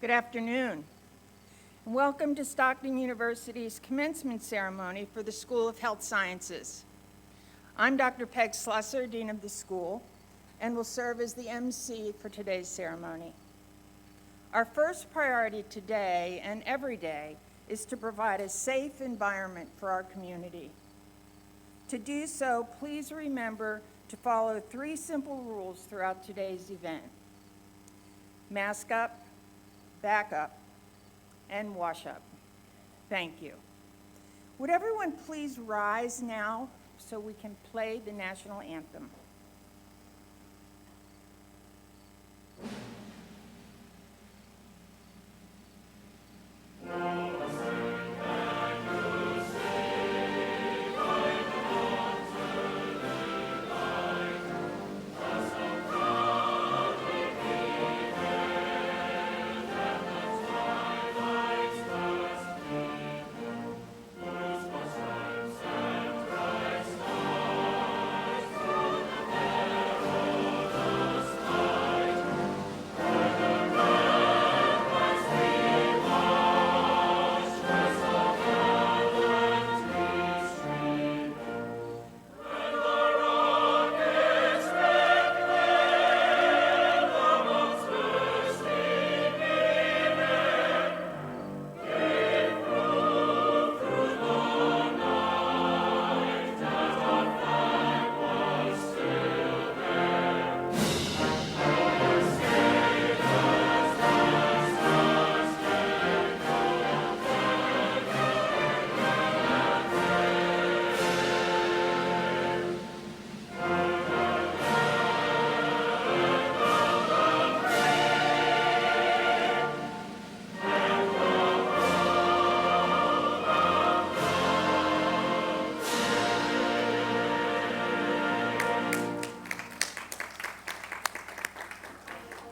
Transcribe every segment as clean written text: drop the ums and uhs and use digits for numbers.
Good afternoon, and welcome to Stockton University's commencement ceremony for the School of Health Sciences. I'm Dr. Peg Slusser, Dean of the school, and will serve as the MC for today's ceremony. Our first priority today and every day is to provide a safe environment for our community. To do so, please remember to follow 3 simple rules throughout today's event. Mask up, back up, and wash up. Thank you. Would everyone please rise now so we can play the national anthem?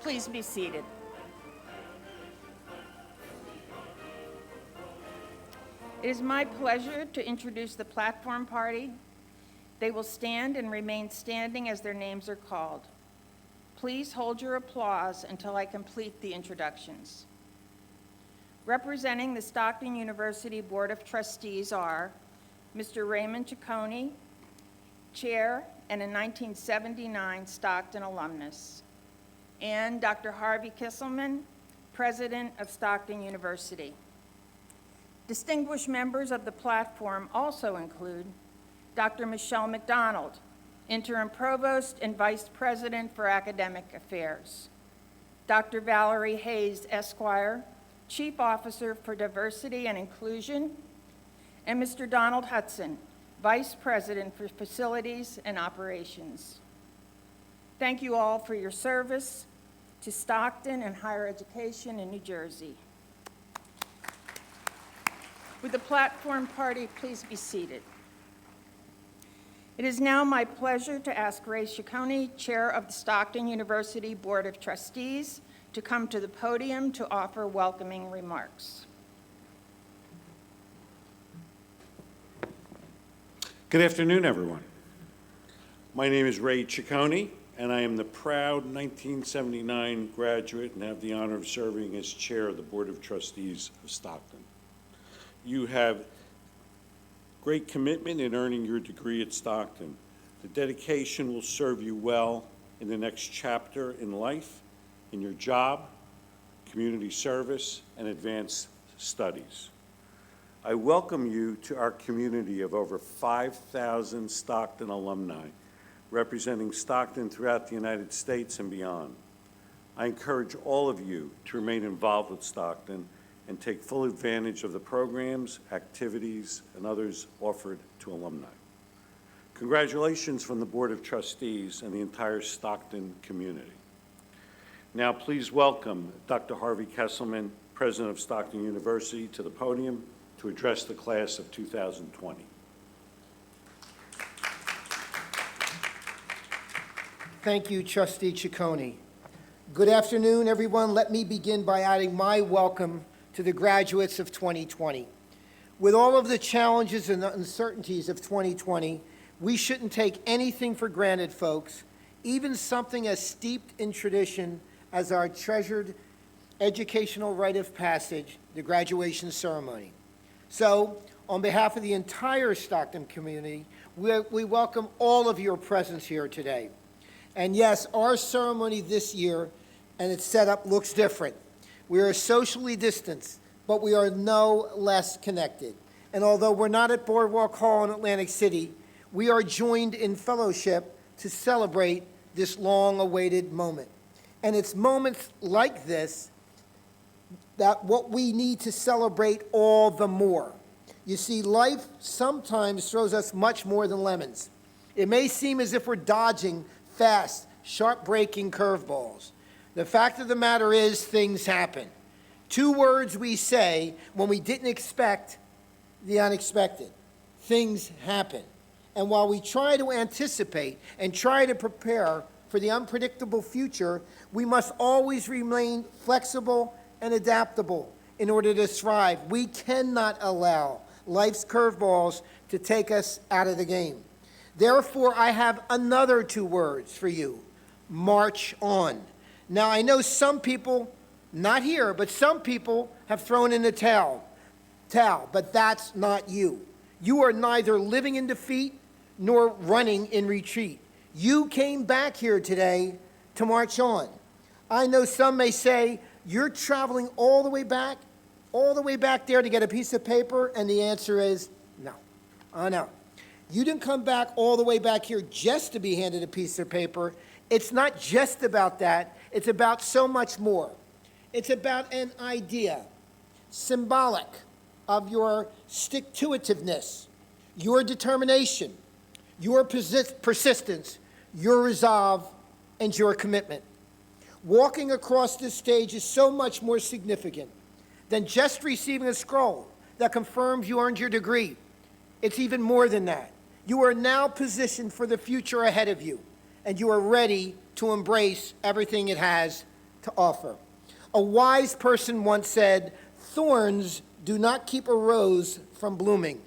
Please be seated. It is my pleasure to introduce the platform party. They will stand and remain standing as their names are called. Please hold your applause until I complete the introductions. Representing the Stockton University Board of Trustees are Mr. Raymond Ciccone, Chair and a 1979 Stockton alumnus, and Dr. Harvey Kisselman, President of Stockton University. Distinguished members of the platform also include Dr. Michelle McDonald, Interim Provost and Vice President for Academic Affairs, Dr. Valerie Hayes, Esquire, Chief Officer for Diversity and Inclusion, and Mr. Donald Hudson, Vice President for Facilities and Operations. Thank you all for your service to Stockton and higher education in New Jersey. Would the platform party please be seated? It is now my pleasure to ask Ray Ciccone, Chair of the Stockton University Board of Trustees, to come to the podium to offer welcoming remarks. Good afternoon, everyone. My name is Ray Ciccone, and I am the proud 1979 graduate and have the honor of serving as chair of the Board of Trustees of Stockton. You have great commitment in earning your degree at Stockton. The dedication will serve you well in the next chapter in life, in your job, community service, and advanced studies. I welcome you to our community of over 5,000 Stockton alumni, representing Stockton throughout the United States and beyond. I encourage all of you to remain involved with Stockton and take full advantage of the programs, activities, and others offered to alumni. Congratulations from the Board of Trustees and the entire Stockton community. Now please welcome Dr. Harvey Kesselman, President of Stockton University, to the podium to address the class of 2020. Thank you, Trustee Ciccone. Good afternoon, everyone. Let me begin by adding my welcome to the graduates of 2020. With all of the challenges and uncertainties of 2020, we shouldn't take anything for granted, folks, even something as steeped in tradition as our treasured educational rite of passage, the graduation ceremony. So, on behalf of the entire Stockton community, we welcome all of your presence here today. And yes, our ceremony this year and its setup looks different. We are socially distanced, but we are no less connected. And although we're not at Boardwalk Hall in Atlantic City, we are joined in fellowship to celebrate this long-awaited moment. And it's moments like this that what we need to celebrate all the more. You see, life sometimes throws us much more than lemons. It may seem as if we're dodging fast, sharp-breaking curveballs. The fact of the matter is, things happen. 2 words we say when we didn't expect the unexpected. Things happen. And while we try to anticipate and try to prepare for the unpredictable future, we must always remain flexible and adaptable in order to thrive. We cannot allow life's curveballs to take us out of the game. Therefore, I have another 2 words for you: march on. Now, I know some people, not here, but some people have thrown in the towel, but that's not you. You are neither living in defeat nor running in retreat. You came back here today to march on. I know some may say, you're traveling all the way back there to get a piece of paper, and the answer is no. No. You didn't come back all the way back here just to be handed a piece of paper. It's not just about that. It's about so much more. It's about an idea, symbolic of your stick-to-itiveness, your determination, your persistence, your resolve, and your commitment. Walking across this stage is so much more significant than just receiving a scroll that confirms you earned your degree. It's even more than that. You are now positioned for the future ahead of you, and you are ready to embrace everything it has to offer. A wise person once said, "Thorns do not keep a rose from blooming.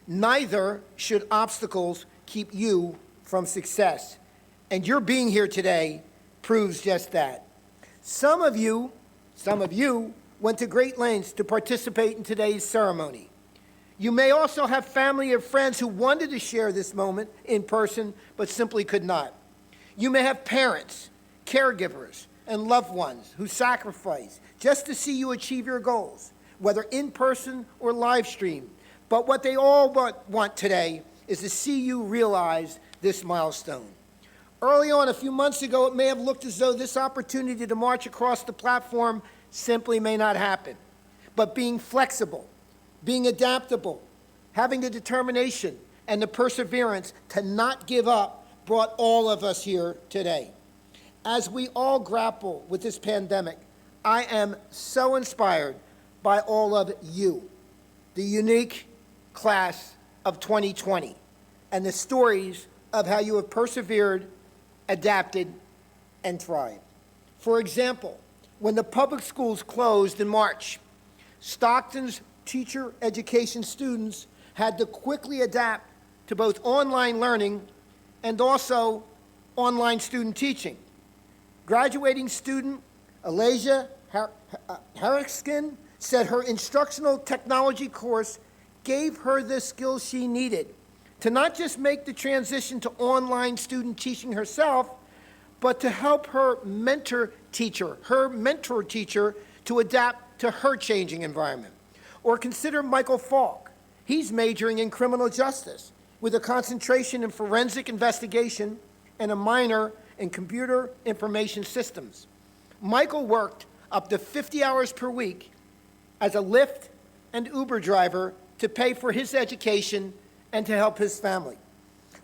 Neither should obstacles keep you from success." And your being here today proves just that. Some of you went to great lengths to participate in today's ceremony. You may also have family or friends who wanted to share this moment in person, but simply could not. You may have parents, caregivers, and loved ones who sacrifice just to see you achieve your goals, whether in person or live stream. But what they all want today is to see you realize this milestone. Early on, a few months ago, it may have looked as though this opportunity to march across the platform simply may not happen. But being flexible, being adaptable, having the determination and the perseverance to not give up brought all of us here today. As we all grapple with this pandemic, I am so inspired by all of you, the unique class of 2020, and the stories of how you have persevered, adapted, and thrived. For example, when the public schools closed in March, Stockton's teacher education students had to quickly adapt to both online learning and also online student teaching. Graduating student Alasia Harriskin said her instructional technology course gave her the skills she needed to not just make the transition to online student teaching herself, but to help her mentor teacher to adapt to her changing environment. Or consider Michael Falk. He's majoring in criminal justice with a concentration in forensic investigation and a minor in computer information systems. Michael worked up to 50 hours per week as a Lyft and Uber driver to pay for his education and to help his family.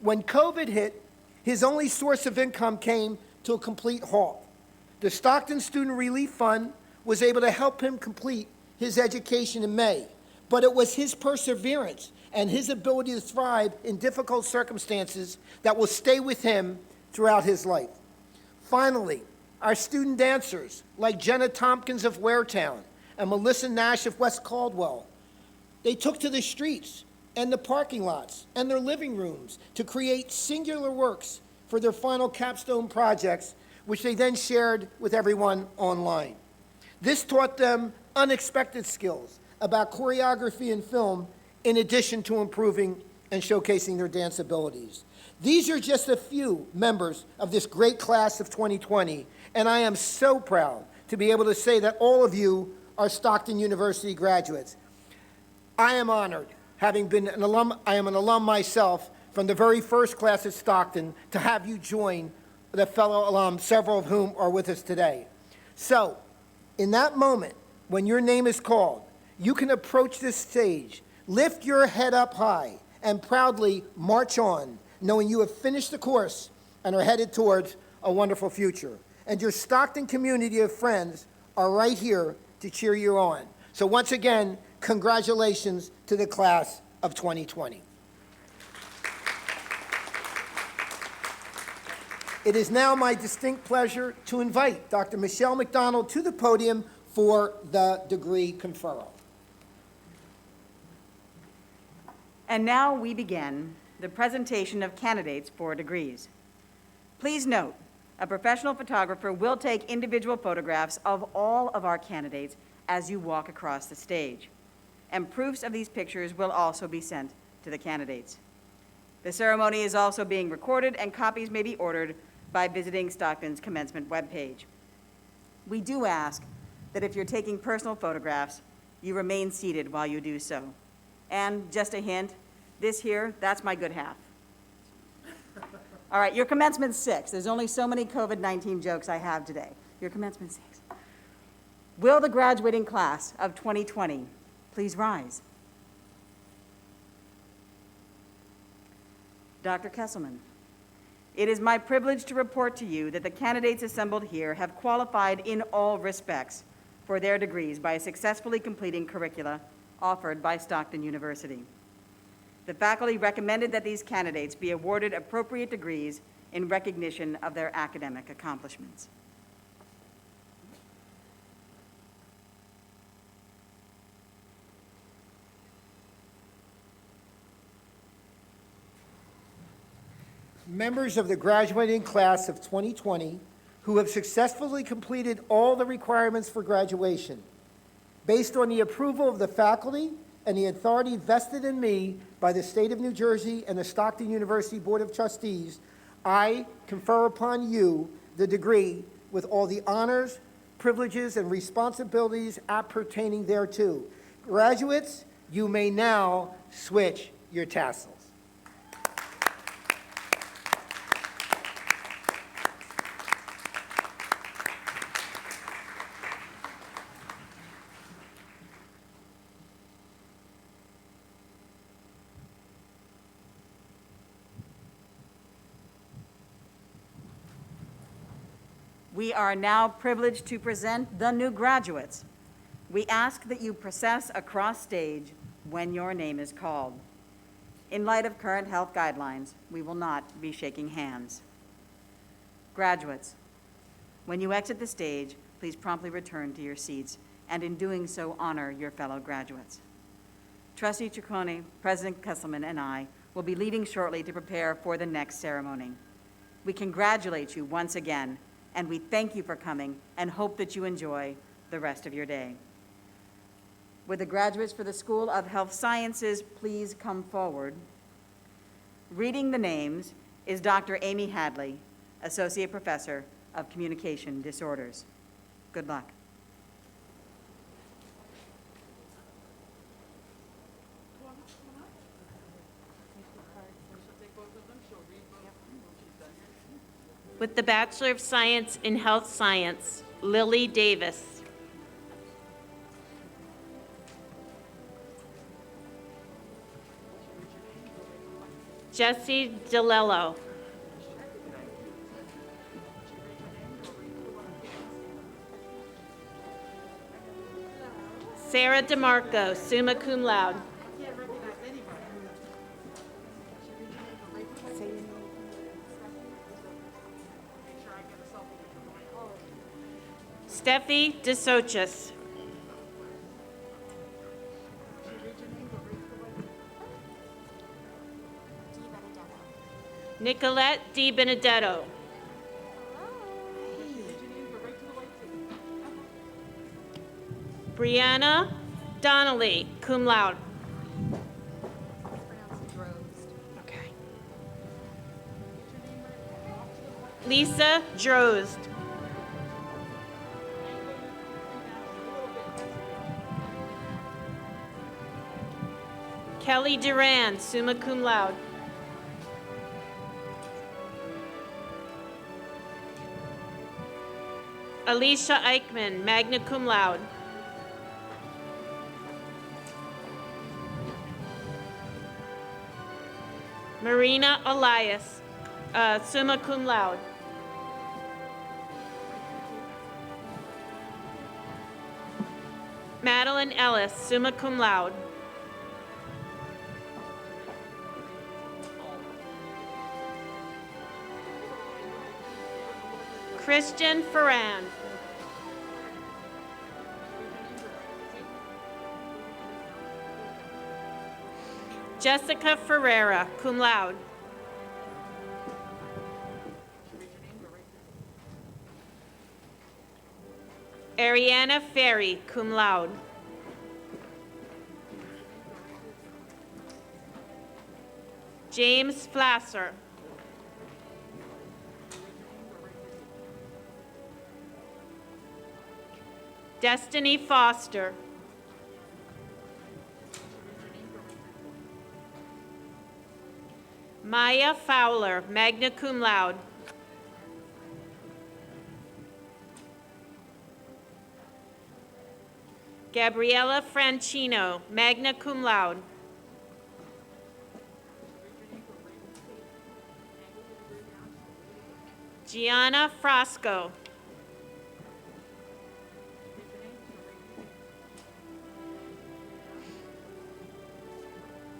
When COVID hit, his only source of income came to a complete halt. The Stockton Student Relief Fund was able to help him complete his education in May, but it was his perseverance and his ability to thrive in difficult circumstances that will stay with him throughout his life. Finally, our student dancers, like Jenna Tompkins of Waretown and Melissa Nash of West Caldwell, they took to the streets and the parking lots and their living rooms to create singular works for their final capstone projects, which they then shared with everyone online. This taught them unexpected skills about choreography and film, in addition to improving and showcasing their dance abilities. These are just a few members of this great class of 2020, and I am so proud to be able to say that all of you are Stockton University graduates. I am honored, having been an alum, I am an alum myself from the very first class at Stockton, to have you join the fellow alums, several of whom are with us today. So, in that moment, when your name is called, you can approach this stage, lift your head up high, and proudly march on, knowing you have finished the course and are headed towards a wonderful future. And your Stockton community of friends are right here to cheer you on. So once again, congratulations to the class of 2020. It is now my distinct pleasure to invite Dr. Michelle McDonald to the podium for the degree conferral. And now we begin the presentation of candidates for degrees. Please note, a professional photographer will take individual photographs of all of our candidates as you walk across the stage, and proofs of these pictures will also be sent to the candidates. The ceremony is also being recorded, and copies may be ordered by visiting Stockton's Commencement webpage. We do ask that if you're taking personal photographs, you remain seated while you do so. And just a hint, this here, that's my good half. All right, your commencement 6. There's only so many COVID-19 jokes I have today. Your commencement 6. Will the graduating class of 2020 please rise? Dr. Kesselman, it is my privilege to report to you that the candidates assembled here have qualified in all respects for their degrees by successfully completing curricula offered by Stockton University. The faculty recommended that these candidates be awarded appropriate degrees in recognition of their academic accomplishments. Members of the graduating class of 2020 who have successfully completed all the requirements for graduation, based on the approval of the faculty and the authority vested in me by the State of New Jersey and the Stockton University Board of Trustees, I confer upon you the degree with all the honors, privileges, and responsibilities appertaining thereto. Graduates, you may now switch your tassels. We are now privileged to present the new graduates. We ask that you process across stage when your name is called. In light of current health guidelines, we will not be shaking hands. Graduates, when you exit the stage, please promptly return to your seats, and in doing so, honor your fellow graduates. Trustee Ciccone, President Kesselman, and I will be leaving shortly to prepare for the next ceremony. We congratulate you once again, and we thank you for coming and hope that you enjoy the rest of your day. Would the graduates for the School of Health Sciences please come forward? Reading the names is Dr. Amy Hadley, Associate Professor of Communication Disorders. Good luck. With the Bachelor of Science in Health Science, Lily Davis. Jesse DeLello. Sarah DeMarco, summa cum laude. Steffi DeSochis. Nicolette Di Benedetto. Brianna Donnelly, cum laude. Okay. Lisa Drozd. Kelly Duran, summa cum laude. Alicia Eichmann, magna cum laude. Marina Elias, summa cum laude. Madeline Ellis, summa cum laude. Christian Ferrand. Jessica Ferreira, cum laude. Ariana Ferry, cum laude. James Flasser. Destiny Foster. Maya Fowler, magna cum laude. Gabriella Francino, magna cum laude. Gianna Frasco.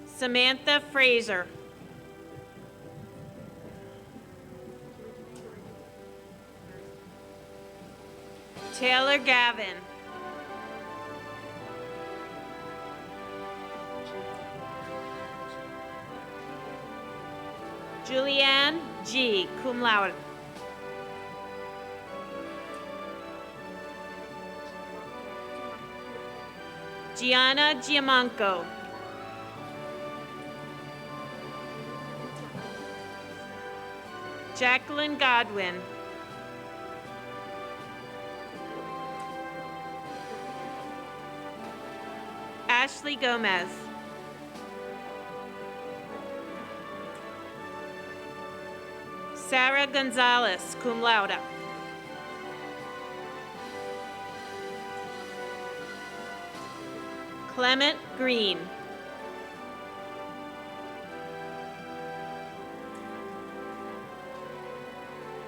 Samantha Fraser. Taylor Gavin. Julianne G., cum laude. Gianna Giamanco. Jacqueline Godwin. Ashley Gomez. Sarah Gonzalez, cum laude. Clement Green.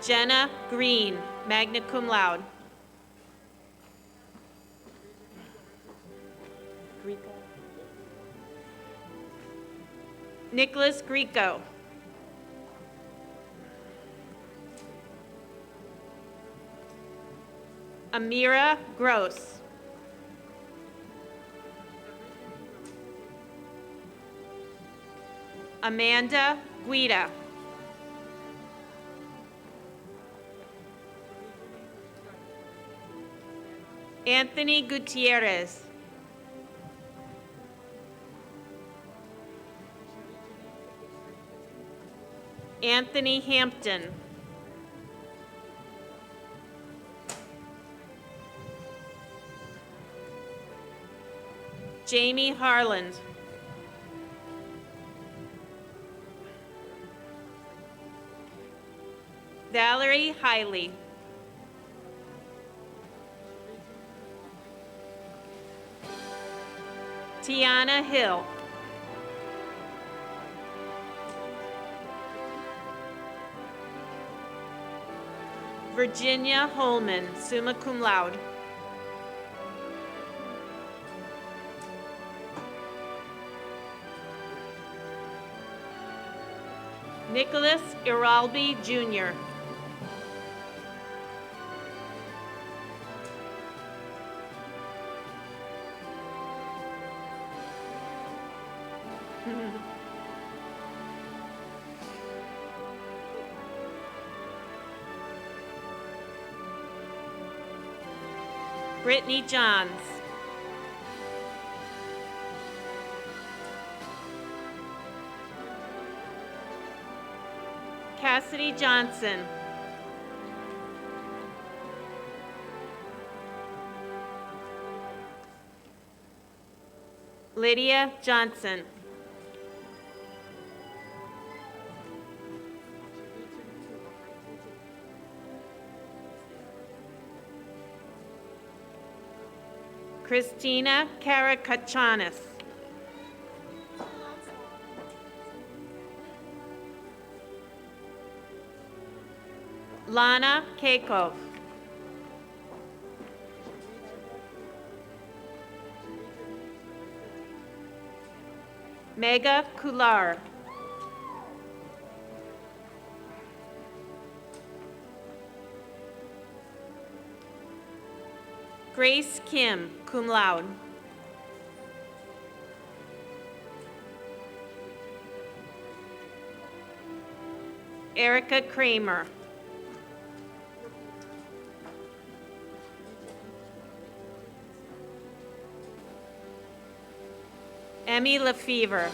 Jenna Green, magna cum laude. Nicholas Grieco. Amira Gross. Amanda Guida. Anthony Gutierrez. Anthony Hampton. Jamie Harland. Valerie Hiley. Tiana Hill. Virginia Holman, summa cum laude. Nicholas Iralbi, Jr. Brittany Johns. Cassidy Johnson. Lydia Johnson. Christina Karakachanis. Lana Keiko. Mega Kular. Grace Kim, cum laude. Erica Kramer. Emmy Lefevre.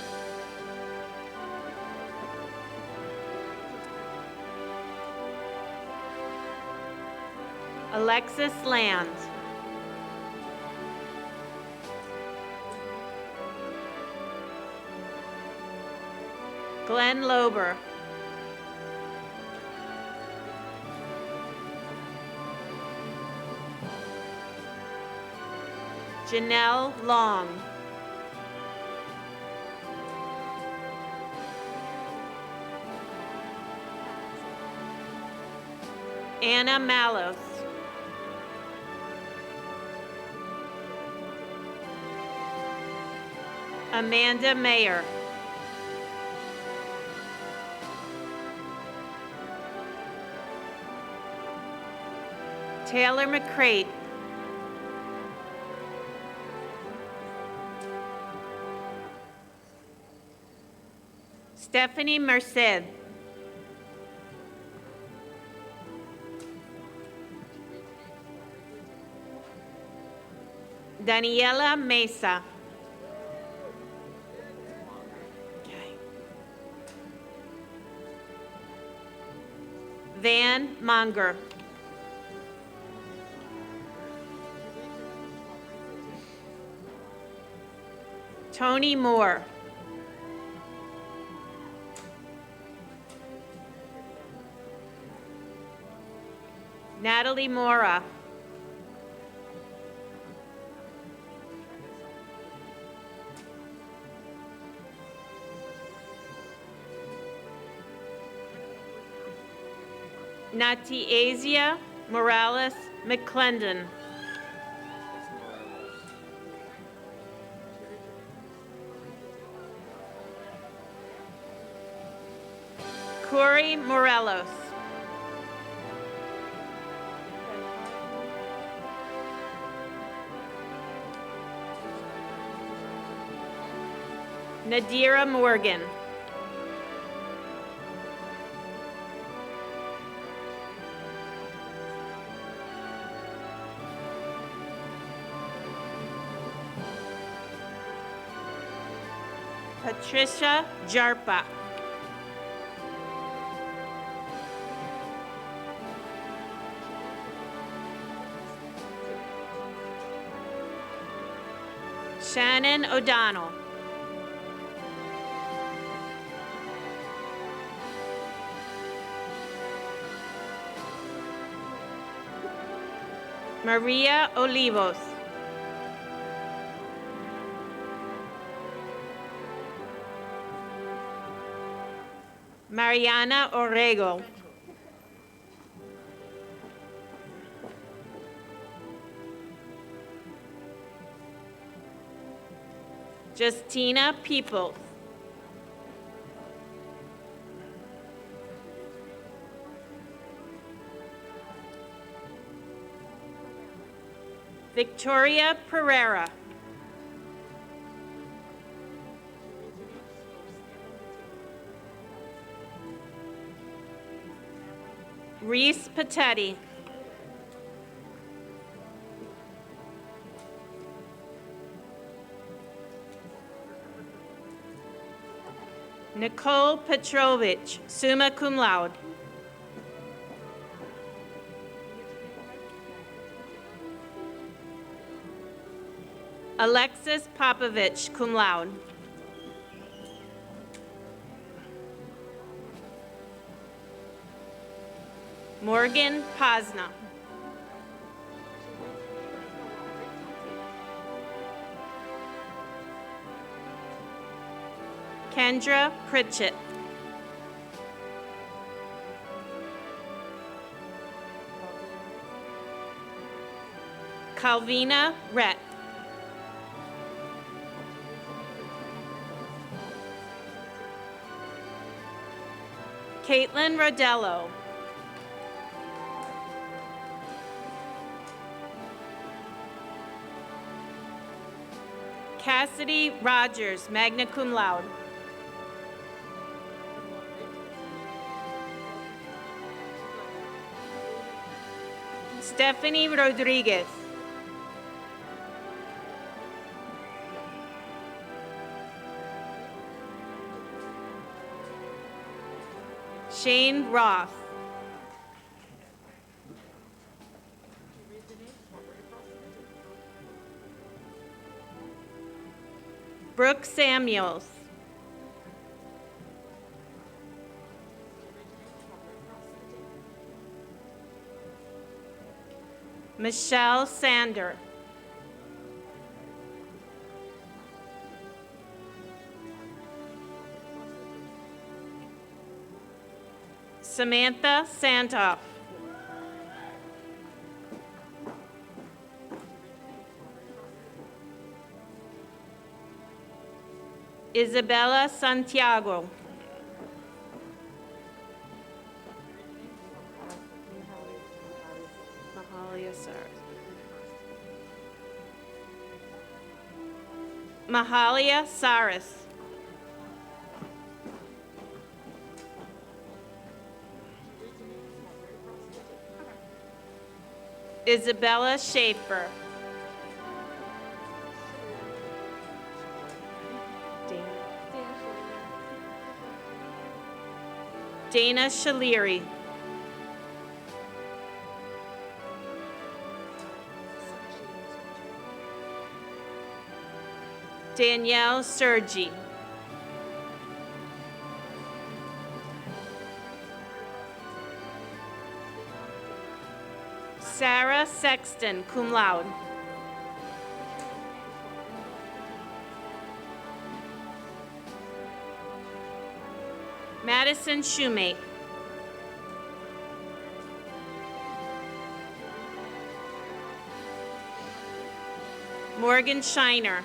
Alexis Land. Glenn Lober. Janelle Long. Anna Malos. Amanda Mayer. Taylor McCrate. Stephanie Merced. Daniela Mesa. Van Monger. Tony Moore. Natalie Mora. Natiasia Morales McClendon. Corey Morelos. Nadira Morgan. Patricia Jarpa. Shannon O'Donnell. Maria Olivos. Mariana Orrego. Justina Peoples. Victoria Pereira. Reese Patetti. Nicole Petrovich, summa cum laude. Alexis Popovich, cum laude. Morgan Posna. Kendra Pritchett. Calvina Rett. Caitlin Rodello. Cassidy Rogers, magna cum laude. Stephanie Rodriguez. Shane Roth. Brooke Samuels. Michelle Sander. Samantha Santoff. Isabella Santiago. Mahalia Saris. Isabella Schaefer. Dana Shaliri. Danielle Sergi. Sarah Sexton, cum laude. Madison Shoemate. Morgan Shiner.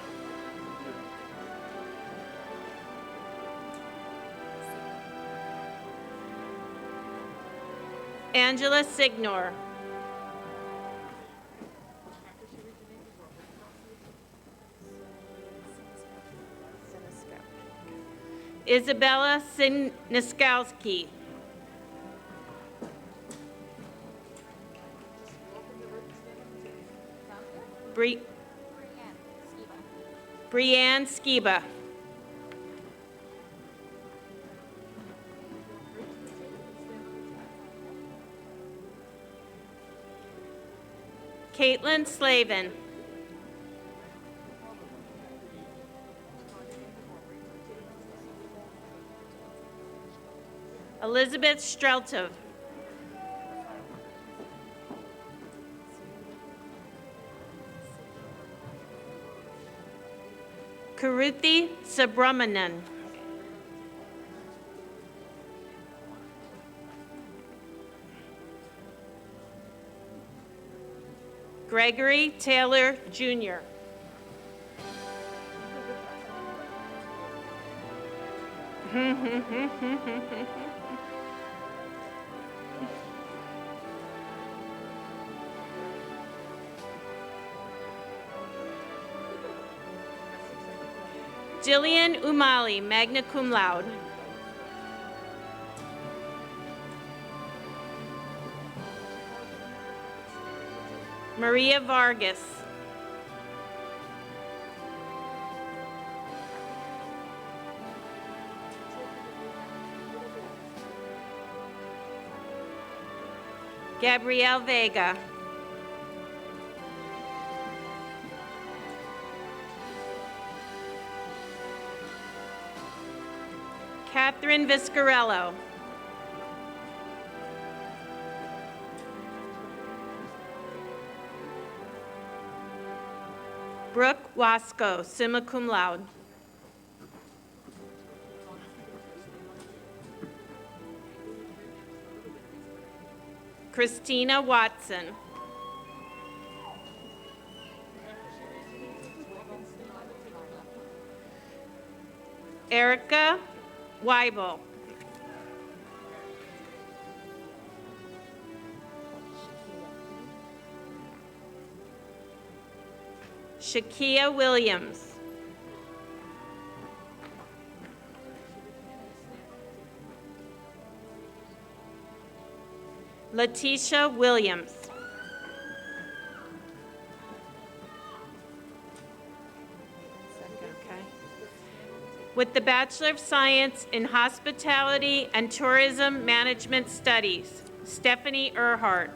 Angela Signor. Isabella Siniskowski. Brianne Skiba. Caitlin Slavin. Elizabeth Streltov. Karuthi Subramanian. Gregory Taylor Jr. Jillian Umali, magna cum laude. Maria Vargas. Gabrielle Vega. Catherine Viscarello. Brooke Wasco, summa cum laude. Christina Watson. Erica Weibel. Shakia Williams. Letitia Williams. Okay. With the Bachelor of Science in Hospitality and Tourism Management Studies, Stephanie Earhart.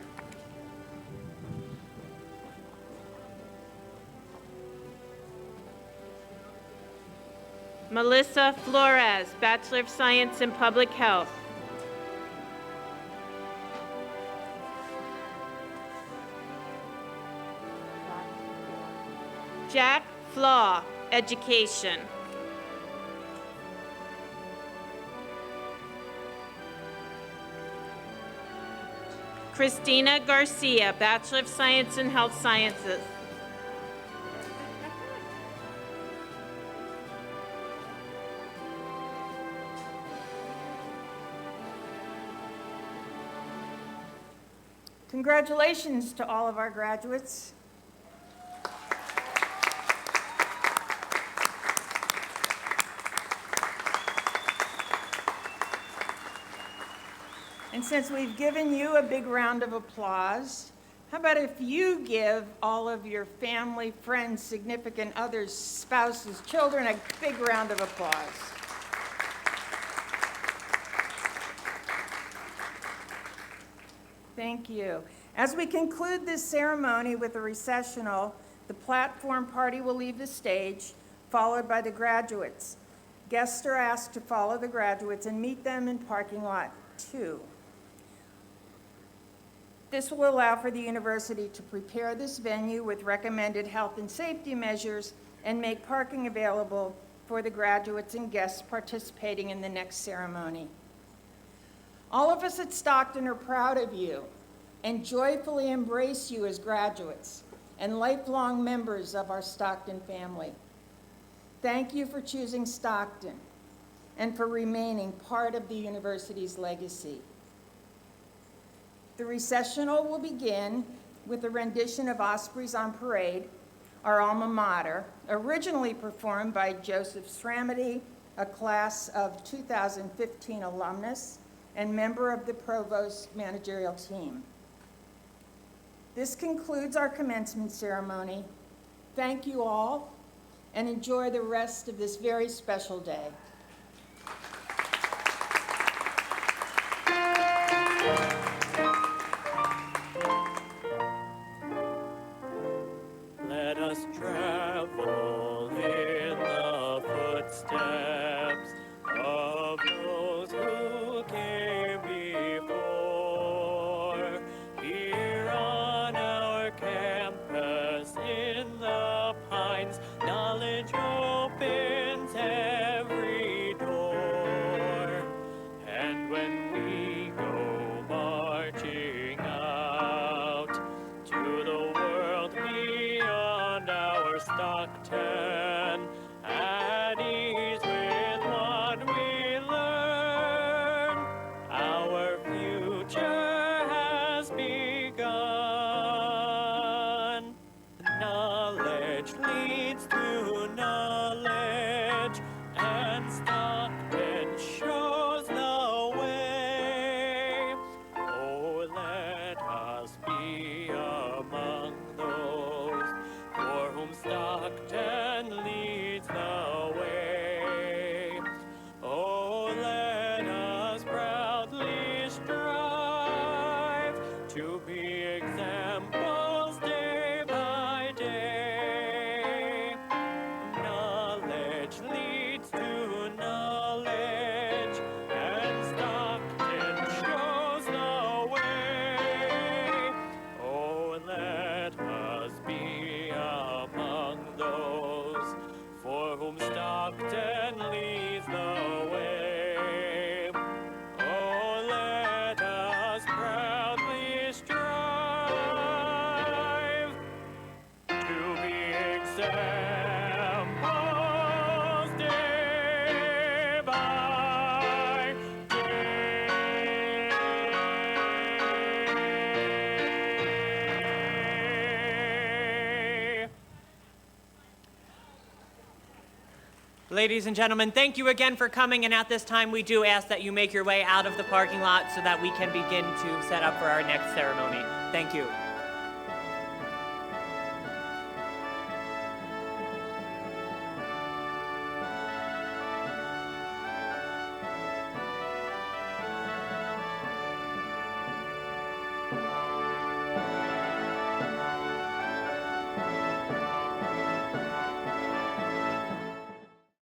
Melissa Flores, Bachelor of Science in Public Health. Jack Flaw, Education. Christina Garcia, Bachelor of Science in Health Sciences. Congratulations to all of our graduates. And since we've given you a big round of applause, how about if you give all of your family, friends, significant others, spouses, children a big round of applause. Thank you. As we conclude this ceremony with a recessional, the platform party will leave the stage, followed by the graduates. Guests are asked to follow the graduates and meet them in parking lot 2. This will allow for the university to prepare this venue with recommended health and safety measures and make parking available for the graduates and guests participating in the next ceremony. All of us at Stockton are proud of you and joyfully embrace you as graduates and lifelong members of our Stockton family. Thank you for choosing Stockton and for remaining part of the university's legacy. The recessional will begin with a rendition of Ospreys on Parade, our alma mater, originally performed by Joseph Sramedy, a class of 2015 alumnus and member of the Provost managerial team. This concludes our commencement ceremony. Thank you all, and enjoy the rest of this very special day. Let us travel in the footsteps of those who came before. Here on our campus in the Pines, knowledge opens every door. And when we go marching out to the world beyond our Stockton, at ease with what we learn, our future has begun. Knowledge leads to knowledge, and Stockton shows the way. Oh, let us be among those for whom Stockton leads the way. Oh, let us proudly strive to be examples day by day. Knowledge leads to knowledge, examples day by day. Ladies and gentlemen, thank you again for coming, and at this time, we do ask that you make your way out of the parking lot so that we can begin to set up for our next ceremony. Thank you.